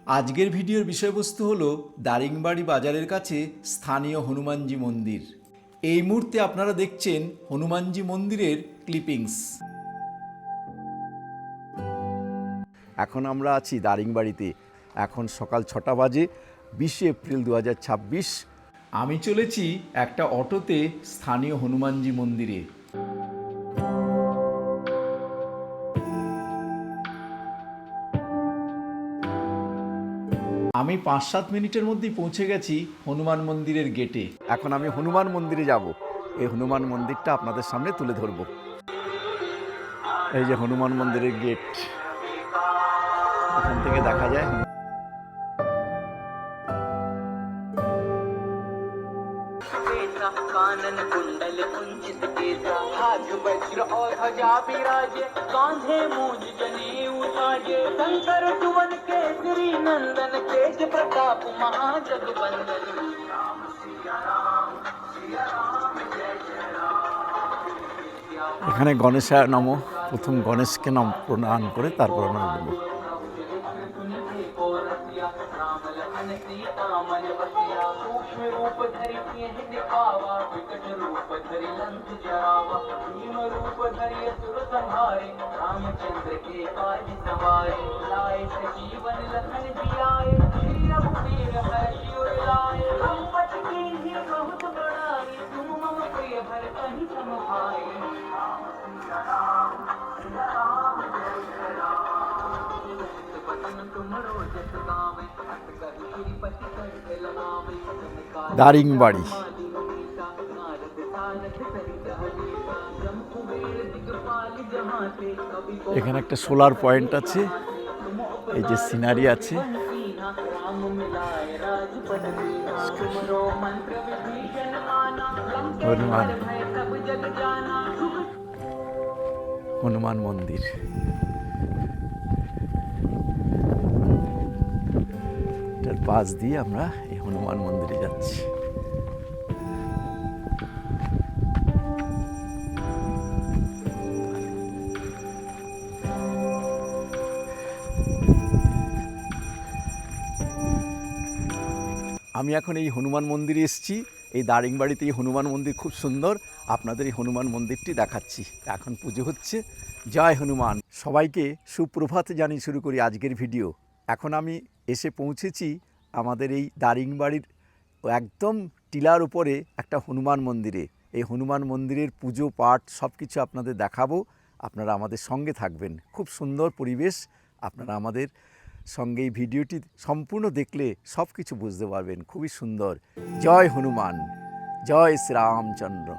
আজকের ভিডিওর বিষয়বস্তু হলো দারিংবাড়ি বাজারের কাছে স্থানীয় হনুমানজি মন্দির। এই মুহূর্তে আপনারা দেখছেন হনুমানজি মন্দিরের ক্লিপিংস। এখন আমরা আছি দারিংবাড়িতে। এখন সকাল 6টা বাজে, 20 এপ্রিল 2026। আমি চলেছি একটা অটোতে স্থানীয় হনুমানজি মন্দিরে। আমি 5-7 মিনিটের মধ্যেই পৌঁছে গেছি হনুমান মন্দিরের গেটে। এখন আমি হনুমান মন্দিরে যাব। এই হনুমান মন্দিরটা আপনাদের সামনে তুলে ধরব। এই যে হনুমান মন্দিরের গেট, এখান থেকে দেখা যায়। कानन कुंडल कुंचित केसा हाथ वज्र और ध्वजा विराजे कांधे मूंज जनेऊ साजे शंकर सुवन केसरी नंदन तेज प्रताप महाजगवंदन राम सिया राम जय जय राम। এখানে গণেশায় নমঃ, প্রথম গণেশকে নাম প্রণাম করে তারপর আমরা বলবো। रूप धरि सिंह दिखावा विकट रूप धरि लंक जरावा भीम रूप धरि असुर संहारे रामचंद्र के काज सवारे लाए सजीवन लखन जियाए श्री रघुवीर हर्षि उर लाए हनुमत कीन्ही बहुत बड़ाई तुम मम प्रिय भरतहि सम भाई राम सिया राम जय जय राम। बचन तुमरो जस गावे अत कहि श्रीपति कंठ लगावे দারিংবাড়ি। এখানে একটা সোলার পয়েন্ট আছে, এই যে সিনারি আছে। হনুমান মন্দির। এটার পাশ দিয়ে আমরা এই হনুমান মন্দিরে যাচ্ছি। আমি এখন এই হনুমান মন্দিরে এসেছি। এই দারিংবাড়িতে এই হনুমান মন্দির খুব সুন্দর। আপনাদের এই হনুমান মন্দিরটি দেখাচ্ছি। এখন পুজো হচ্ছে। জয় হনুমান। সবাইকে সুপ্রভাত জানিয়ে শুরু করি আজকের ভিডিও। এখন আমি এসে পৌঁছেছি আমাদের এই দারিংবাড়ির একদম টিলার উপরে একটা হনুমান মন্দিরে। এই হনুমান মন্দিরের পুজো পাঠ সব কিছু আপনাদের দেখাবো। আপনারা আমাদের সঙ্গে থাকবেন। খুব সুন্দর পরিবেশ। আপনারা আমাদের সঙ্গে এই ভিডিওটি সম্পূর্ণ দেখলে সব কিছু বুঝতে পারবেন। খুবই সুন্দর। জয় হনুমান, জয় শ্রীরামচন্দ্র।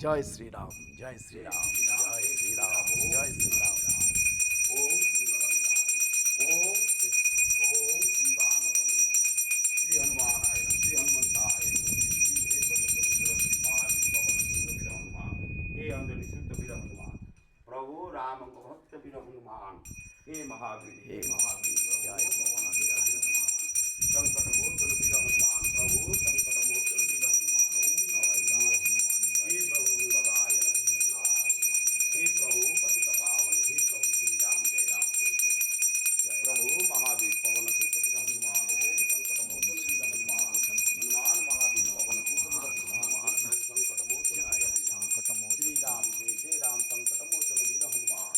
জয় শ্রীরাম, জয় শ্রীরাম, জয় শ্রীরাম, জয় শ্রীরাম। ওম শ্রী নরনারায়ণ, ওম ওম শ্রী বানরায়ণ, শ্রী হনুমানায়, শ্রী হনুমন্তায়, শ্রী निशुद्ध वीर हनुमान प्रभु राम भक्त वीर हनुमान हे महावीर हे महावीर जय हनुमान जय हनुमान संकट मोचन वीर हनुमान प्रभु संकट मोचन वीर हनुमान ओम नमः शिवाय। हनुमान हे प्रभु वदाय हे प्रभु पतित पावन हे प्रभु श्री राम जय राम जय जय राम। प्रभु महावीर पवन सुत वीर हनुमान ओम संकट मोचन वीर हनुमान हनुमान महावीर पवन सुत वीर हनुमान संकट मोचन वीर हनुमान श्री राम जय राम संकट मोचन वीर हनुमान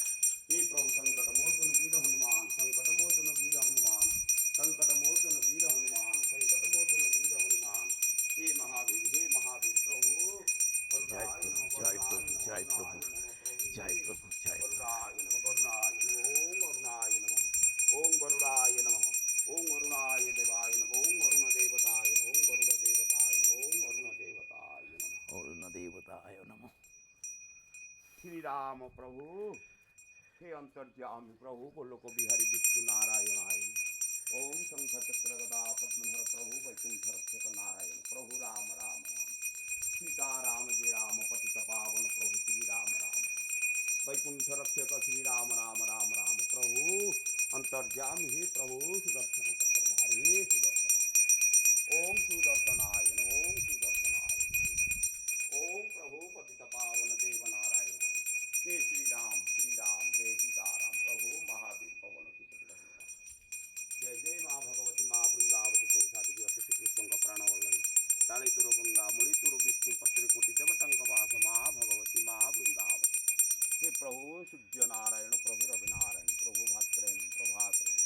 हे प्रभु संकट मोचन वीर हनुमान संकट मोचन वीर हनुमान संकट मोचन वीर हनुमान संकट मोचन वीर हनुमान हे महावीर प्रभु जय प्रभु जय प्रभु जय प्रभु जय प्रभु जय करुणाय नमः ओम गरुड़ाय नमः ओम अरुणाय देवाय नमः ओम अरुण देवताय नमः ओम गरुड़ देवताय नमः ओम अरुण देवताय नमः अरुण देवताय नमः। श्री राम प्रभु हे अंतर्यामी प्रभु गोलोक बिहारी विष्णु नारायणाय ओम शंख चक्र गदा पद्मधर प्रभु वैकुंठ रक्षक नारायण प्रभु राम राम राम सीता राम जय राम पतित पावन प्रभु श्री राम राम वैकुंठ रक्षक श्री राम राम राम राम प्रभु अंतर्यामी हे प्रभु सुदर्शन चक्रधारी हे सुदर्शन ओम सुदर्शनाय ओम सुदर्शनाय ओम प्रभु पतित पावन देव नारायण हे श्री राम जय सीताराम प्रभु महावीर पवन सुत जय जय माँ भगवती माँ वृंदावती तुलसादेवी अति कृष्ण का प्राणवल्लभ डाले तुर गंगा मुनि तुर विष्णु पत्र कोटि देवतंक वास माँ भगवती माँ वृंदावती हे प्रभु सूर्य नारायण प्रभु रविनारायण प्रभु भास्करेण प्रभाकरेण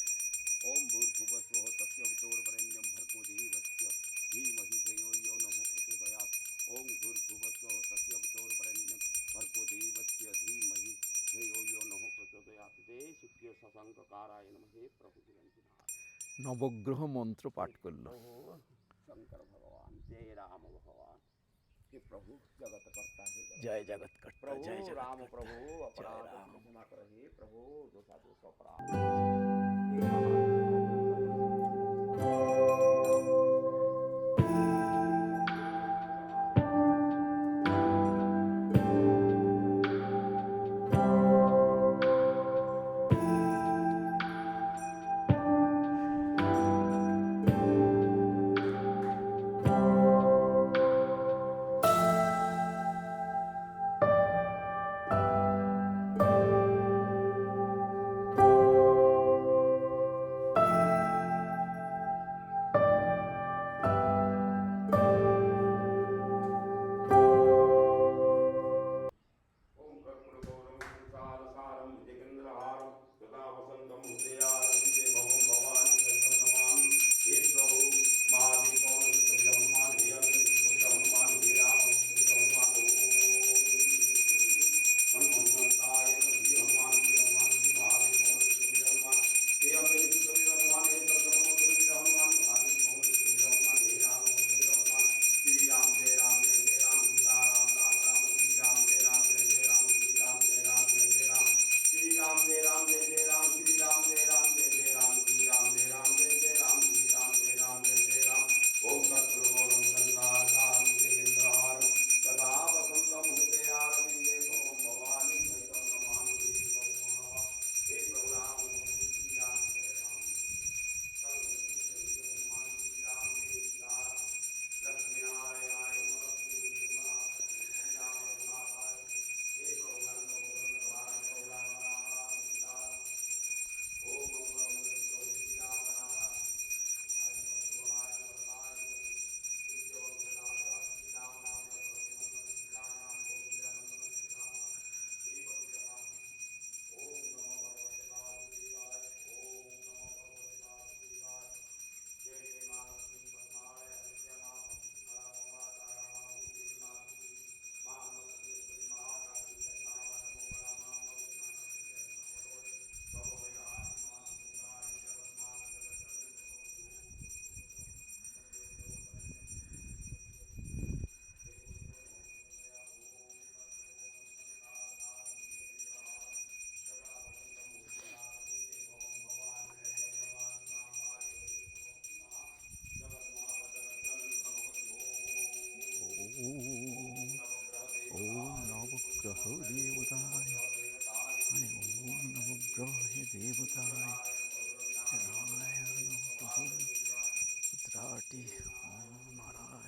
ओम भूर्भुवस्वः तस्य वितुर्वरेण्यं भर्गो देवस्य धीमहि धियो यो नः प्रचोदयात् ओम भूर्भुवस्वः तस्य वितुर्वरेण्यं भर्गो देवस्य धीमहि धियो यो नः प्रचोदयात् जय शुक्र शशांक काराय नमः हे प्रभु নবগ্রহ মন্ত্র পাঠ করলো। प्रभु शंकर भगवान जय राम भगवान हे प्रभु जगत करता है जय जगत कर्ता प्रभु जय जगत राम कर्ता। प्रभु जय अपराध राम। क्षमा कर हे प्रभु दोषा दोष अपराध দেবতায় নারায়ণ প্রভু রুদ্রাটি নারায়ণ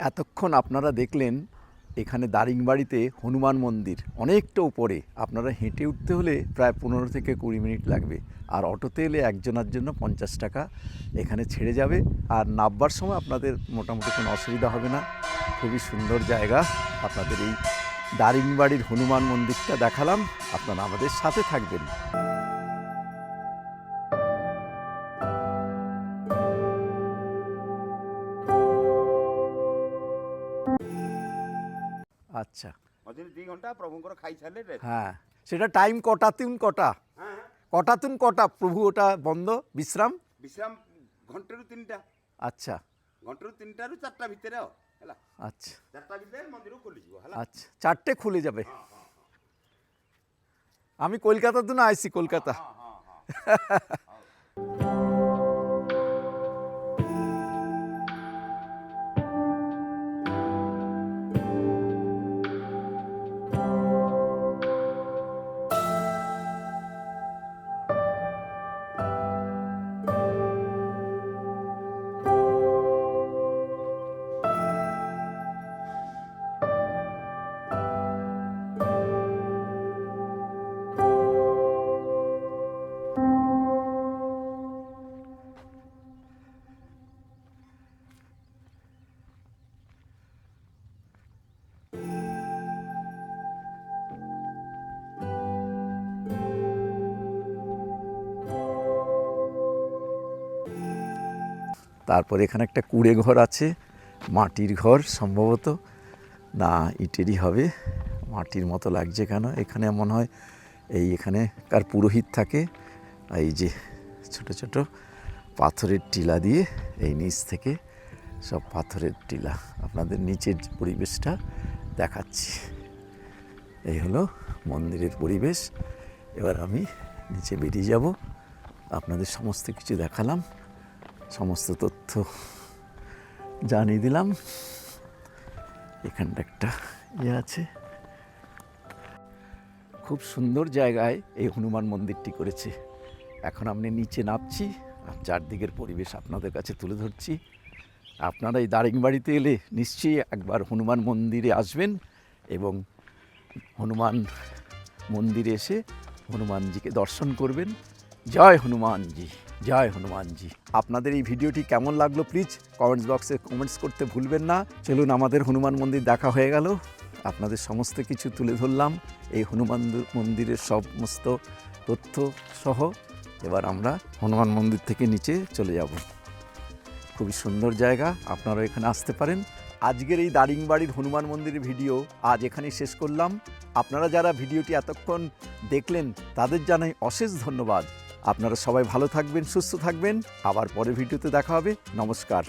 এতক্ষণ আপনারা দেখলেন এখানে দারিংবাড়িতে হনুমান মন্দির অনেকটা উপরে। আপনারা হেঁটে উঠতে হলে প্রায় 15 থেকে 20 মিনিট লাগবে, আর অটোতে এলে একজনের জন্য 50 টাকা এখানে ছেড়ে যাবে। আর নামবার সময় আপনাদের মোটামুটি কোনো অসুবিধা হবে না। খুবই সুন্দর জায়গা। আপনাদের এই দারিংবাড়ির হনুমান মন্দিরটা দেখালাম, আপনারা আমাদের সাথে থাকবেন। আচ্ছা, ମଝିରେ 2 ଘଣ୍ଟା ପ୍ରଭୁଙ୍କର ଖାଇସାରିଲେ rest। হ্যাঁ, সেটা টাইম কটাতুন কটা? হ্যাঁ, কটাতুন কটা প্রভু ওটা বন্ধ বিশ্রাম? ବିଶ୍ରାମ ଘଣ୍ଟେରୁ 3ଟା, আচ্ছা ଘଣ୍ଟେରୁ 3টাରୁ 4ଟା ଭିତରେ ଆଉ ହେଲା। আচ্ছা 4টা ଭିତରେ ମନ୍ଦିର ଖୋଲିଯିବ ହେଲା। আচ্ছা, 4টে খুলে যাবে। আমি কলকাতা তো না আইছি, কলকাতা। তারপরে এখানে একটা কুড়ে ঘর আছে, মাটির ঘর সম্ভবত, না ইটেরই হবে, মাটির মতো লাগছে কেন। এখানে মনে হয় এখানেকার পুরোহিত থাকে। এই যে ছোট ছোট পাথরের টিলা দিয়ে, এই নিচ থেকে সব পাথরের টিলা। আপনাদের নিচের পরিবেশটা দেখাচ্ছি। এই হলো মন্দিরের পরিবেশ। এবার আমি নিচে বেরিয়ে যাব, আপনাদের সমস্ত কিছু দেখালাম, সমস্ত তথ্য জানিয়ে দিলাম। এখানটা একটা আছে, খুব সুন্দর জায়গায় এই হনুমান মন্দিরটি করেছে। এখন আমি নিচে নামছি আর চারদিকের পরিবেশ আপনাদের কাছে তুলে ধরছি। আপনারা এই দারিংবাড়িতে এলে নিশ্চয়ই একবার হনুমান মন্দিরে আসবেন এবং হনুমান মন্দিরে এসে হনুমানজিকে দর্শন করবেন। জয় হনুমানজি, জয় হনুমানজি। আপনাদের এই ভিডিওটি কেমন লাগলো প্লিজ কমেন্টস বক্সে কমেন্টস করতে ভুলবেন না। চলুন, আমাদের হনুমান মন্দির দেখা হয়ে গেল, আপনাদের সমস্ত কিছু তুলে ধরলাম, এই হনুমান মন্দিরের সমস্ত তথ্য সহ। এবার আমরা হনুমান মন্দির থেকে নিচে চলে যাব। খুবই সুন্দর জায়গা, আপনারা এখানে আসতে পারেন। আজকের এই দারিংবাড়ির হনুমান মন্দিরের ভিডিও আজ এখানেই শেষ করলাম। আপনারা যারা ভিডিওটি এতক্ষণ দেখলেন তাদের জানাই অশেষ ধন্যবাদ। আপনারা সবাই ভালো থাকবেন, সুস্থ থাকবেন। আবার পরের ভিডিওতে দেখা হবে। নমস্কার।